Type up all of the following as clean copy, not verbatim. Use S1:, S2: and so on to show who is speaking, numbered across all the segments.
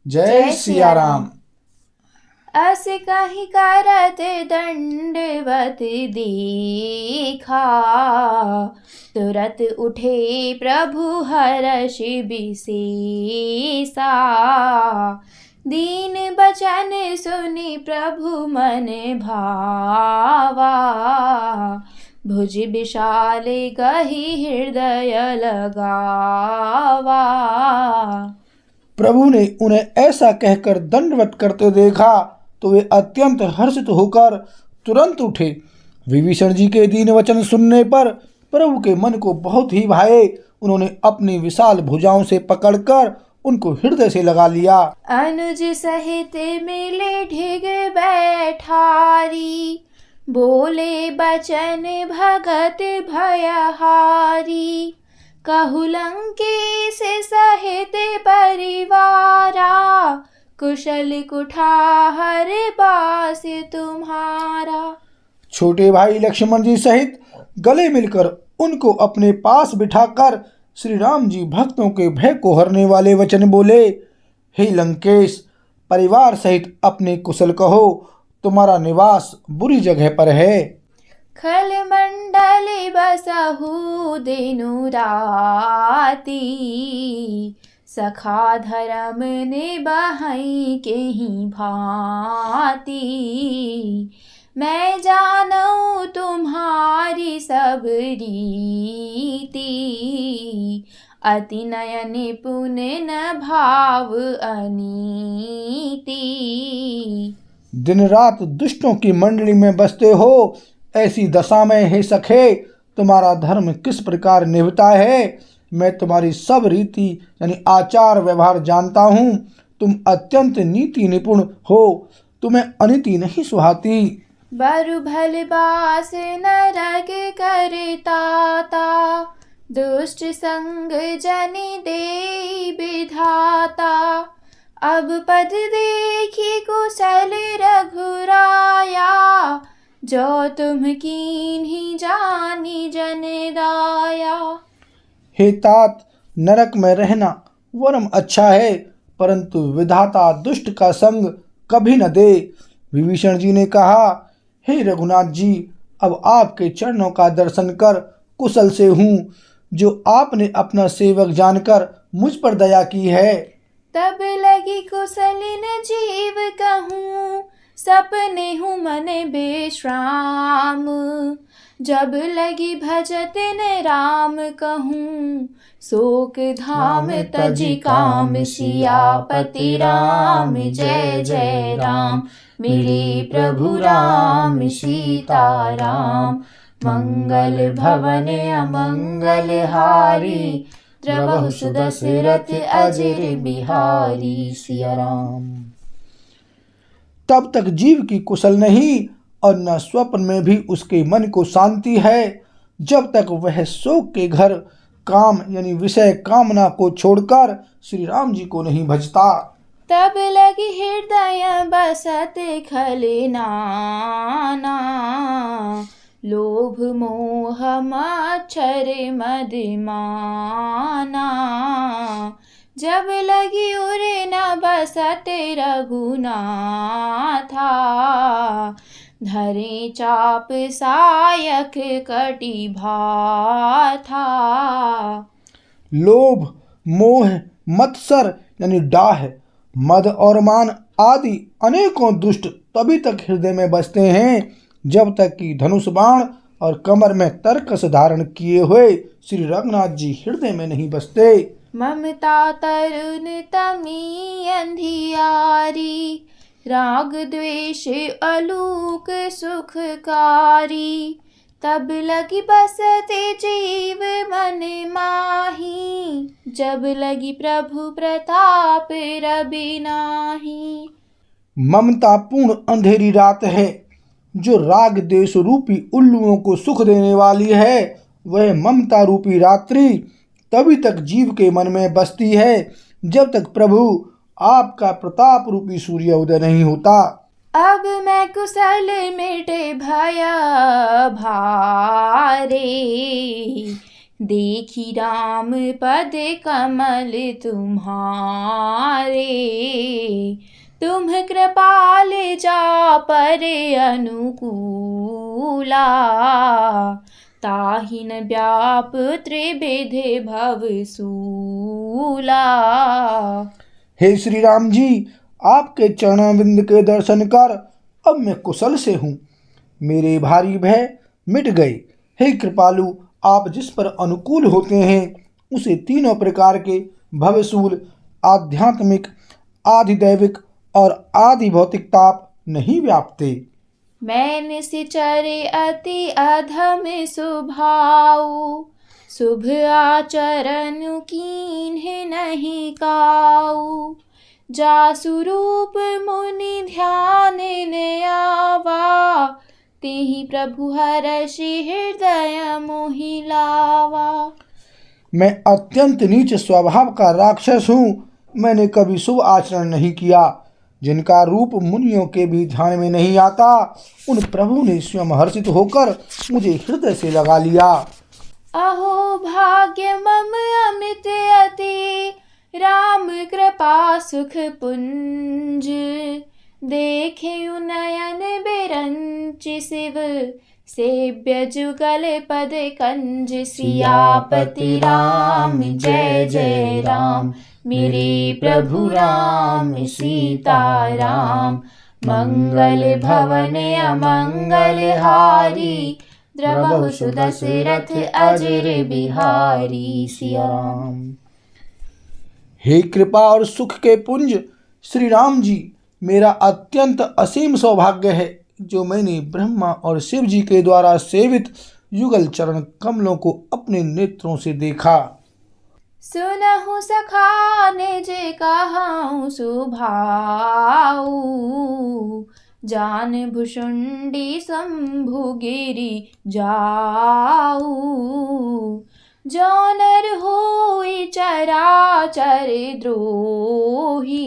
S1: जय सिया राम।
S2: अस कहीं करत दंडवत देखा, तुरत उठे प्रभु हर्ष विशेषा। दीन बचन सुनि प्रभु मन भावा, भुज विशाल गही हृदय लगावा।
S1: प्रभु ने उन्हें ऐसा कहकर दंडवत करते देखा तो वे अत्यंत हर्षित होकर तुरंत उठे। विभीषण जी के दीन वचन सुनने पर प्रभु के मन को बहुत ही भाए। उन्होंने अपनी विशाल भुजाओं से पकड़कर उनको हृदय से लगा लिया।
S2: अनुज सहित मिले ढिग बैठारी, बोले बचन भगत भयहारी। कहु लंकेश सहित परिवारा, कुशल कुठार बास तुम्हारा।
S1: छोटे भाई लक्ष्मण जी सहित गले मिलकर उनको अपने पास बिठाकर श्री राम जी भक्तों के भय को हरने वाले वचन बोले। हे लंकेश, परिवार सहित अपने कुशल कहो, तुम्हारा निवास बुरी जगह पर है।
S2: खल मंडल बसहु दिनु राती, सखा धर्म निबहै केहि भांति। मैं जानऊ तुम्हारी सब रीति, अति नयन पुण्य न भाव अनीति।
S1: दिन रात दुष्टों की मंडली में बसते हो, ऐसी दशा में हे सखे तुम्हारा धर्म किस प्रकार निभता है। मैं तुम्हारी सब रीति यानी आचार व्यवहार जानता हूँ। तुम अत्यंत नीति निपुण हो, तुम्हें अनीति नहीं सुहाती।
S2: बरु भल बास नरक करताता, दुष्ट संग जनि दे विधाता। अब पद देखी कुशल रघुराया, जो तुम कीन्ही जानी जन दाया।
S1: हे तात, नरक में रहना वरम अच्छा है, परंतु विधाता दुष्ट का संग कभी न दे। विभीषण जी ने कहा, हे रघुनाथ जी, अब आपके चरणों का दर्शन कर कुशल से हूँ, जो आपने अपना सेवक जानकर मुझ पर दया की है।
S2: तब लगी कुशलिन जीव कहूँ, सपने हूँ मन बेश्राम। जब लगी भजतिन राम कहूँ, शोक धाम तजि काम। सियापति राम जय जय राम, मिले प्रभु राम सीता राम। मंगल भवन अमंगल हारी, द्रवहु सुदशरथ अजर बिहारी। सिया राम।
S1: तब तक जीव की कुशल नहीं और न स्वप्न में भी उसके मन को शांति है, जब तक वह शोक के घर काम यानी विषय कामना को छोड़कर श्री राम जी को नहीं भजता।
S2: तब लगी हृदय बसत खल नाना, लोभ मोह मच्छर मदमाना। जब लगी उरे न बसत रघुनाथा, धरे चाप सायक कटि भाथा।
S1: लोभ मोह मत्सर यानी डाह मद और मान आदि अनेकों दुष्ट तभी तक हृदय में बसते हैं, जब तक कि धनुष बाण और कमर में तरकस धारण किए हुए श्री रघुनाथ जी हृदय में नहीं बसते।
S2: ममता तरुण तमी अंधियारी, राग द्वेष अलूक सुखकारी। तब लगी बसते जीव मन माही, जब लगी प्रभु प्रताप रवि नाही।
S1: ममता पूर्ण अंधेरी रात है, जो राग देश रूपी उल्लुओं को सुख देने वाली है। वह ममता रूपी रात्रि तभी तक जीव के मन में बसती है, जब तक प्रभु आपका प्रताप रूपी सूर्य उदय नहीं होता।
S2: अब मैं कुशल मिटे भय भारे, देखी राम पद कमल तुम्हारे। तुम कृपाल जा पर अनुकूला, ताहि न व्याप त्रिविधि भवसूला।
S1: हे श्री राम जी, आपके चरणाविंद के दर्शन कर अब मैं कुशल से हूँ। मेरे भारी भय मिट गए। हे कृपालु, आप जिस पर अनुकूल होते हैं उसे तीनों प्रकार के भवसूल, आध्यात्मिक, आधिदैविक और आदि भौतिक ताप नहीं व्यापते।
S2: मैं निश्चर अति अधम स्वभाव, शुभ आचरण कीन्ह नहीं काऊ। जासु रूप मुनि ध्यान ने आवा, तेहि प्रभु हरषि हृदय मोहि लावा।
S1: मैं अत्यंत नीच स्वभाव का राक्षस हूँ। मैंने कभी शुभ आचरण नहीं किया। जिनका रूप मुनियों के भी ध्यान में नहीं आता, उन प्रभु ने स्वयं हर्षित होकर मुझे हृदय से लगा लिया।
S2: अहो भाग्य मम अमित अति, राम कृपा सुख पुंज। देखे नयन बिरंचि शिव, सेव्य जुगल पद कंज। सियापति राम जय जय राम, मेरे प्रभु राम सीता राम। मंगल भवन अमंगल हारी, द्रवहु सुदशरथ अजर बिहारी। सिया राम।
S1: हे कृपा और सुख के पुंज श्री राम जी, मेरा अत्यंत असीम सौभाग्य है जो मैंने ब्रह्मा और शिव जी के द्वारा सेवित युगल चरण कमलों को अपने नेत्रों से देखा।
S2: सुनहु सखा निज कहाऊँ सुभाऊ, जान भुषुंडी शंभु गिरि जाऊ। जो नर होई चराचर द्रोही,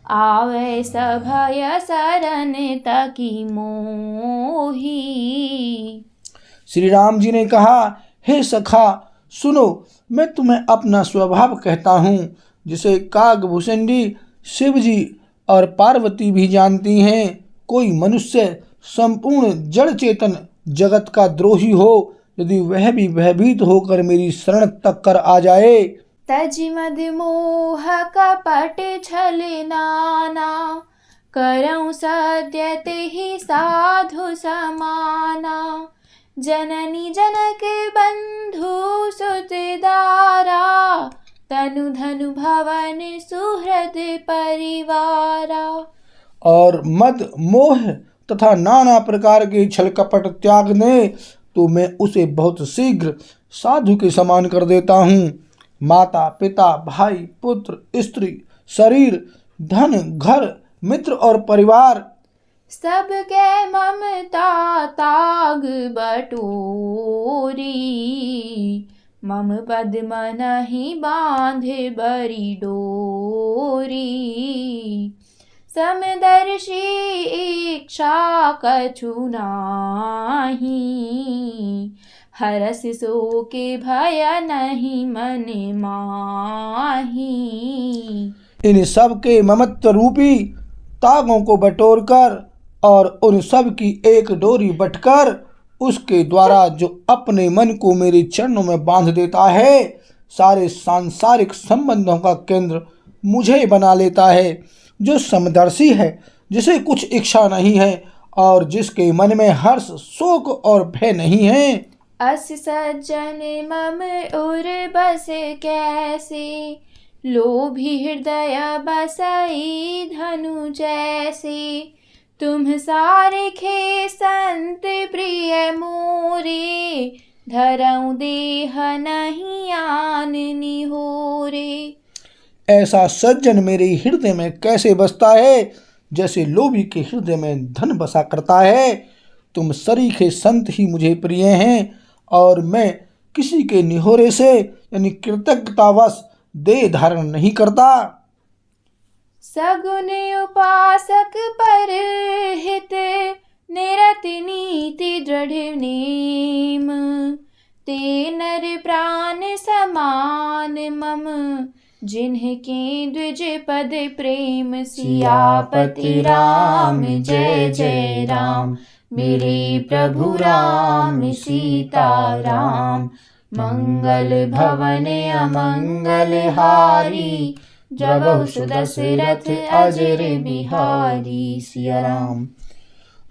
S2: आवे सभय शरण तकी मोही।
S1: श्री राम जी ने कहा, हे सखा सुनो, मैं तुम्हें अपना स्वभाव कहता हूँ, जिसे कागभूषणी शिव जी और पार्वती भी जानती हैं। कोई मनुष्य संपूर्ण जड़ चेतन जगत का द्रोही हो, यदि वह भी भयभीत होकर मेरी शरण तक कर आ जाए,
S2: तजि मद मोह कपट छल नाना, करऊँ सद्य तेहि साधु समाना। जननी जनक बंधु सुत दारा, तनु धनु भवन सुहृद परिवारा।
S1: और मद मोह तथा नाना प्रकार के छल कपट त्याग दे तो मैं उसे बहुत शीघ्र साधु के समान कर देता हूँ। माता पिता भाई पुत्र स्त्री शरीर धन घर मित्र और परिवार
S2: सबके ममता ताग बटोरी, मम पद मनहि बांधे बरी डोरी। समदर्शी इच्छा कछु नाही, हरस सो के भय नहीं मन माही।
S1: इन सब के ममत्व रूपी तागों को बटोर कर और उन सब की एक डोरी बटकर उसके द्वारा जो अपने मन को मेरे चरणों में बांध देता है, सारे सांसारिक संबंधों का केंद्र मुझे बना लेता है। जो समदर्शी है, जिसे कुछ इच्छा नहीं है और जिसके मन में हर्ष शोक और भय नहीं है।
S2: अस सज्जन मम उर बस कैसे, लोभी हृदय बसई धनु जैसे। तुम सारिखे संत प्रिय मोरे, धरऊँ देह नहीं आन निहोरे।
S1: ऐसा सज्जन मेरे हृदय में कैसे बसता है, जैसे लोभी के हृदय में धन बसा करता है। तुम सरीखे संत ही मुझे प्रिय हैं और मैं किसी के निहोरे से यानी कृतज्ञतावश देह धारण नहीं करता।
S2: सगुन उपासक पर हित, निरति नीति दृढ़ नेम। ते नर प्राण समान मम, जिन्हें द्विज पद प्रेम सियापति राम जय जय राम। मेरे प्रभु राम सीता राम। मंगल भवन अमंगल हारी। जब सुदशरथ अजर बिहारी। सिया राम।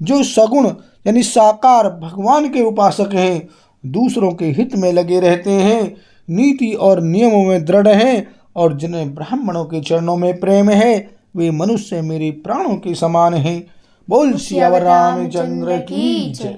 S1: जो सगुण यानी साकार भगवान के उपासक हैं, दूसरों के हित में लगे रहते हैं, नीति और नियमों में दृढ़ हैं और जिन्हें ब्राह्मणों के चरणों में प्रेम है, वे मनुष्य मेरे प्राणों के समान हैं। बोल सियावर रामचंद्र की जय।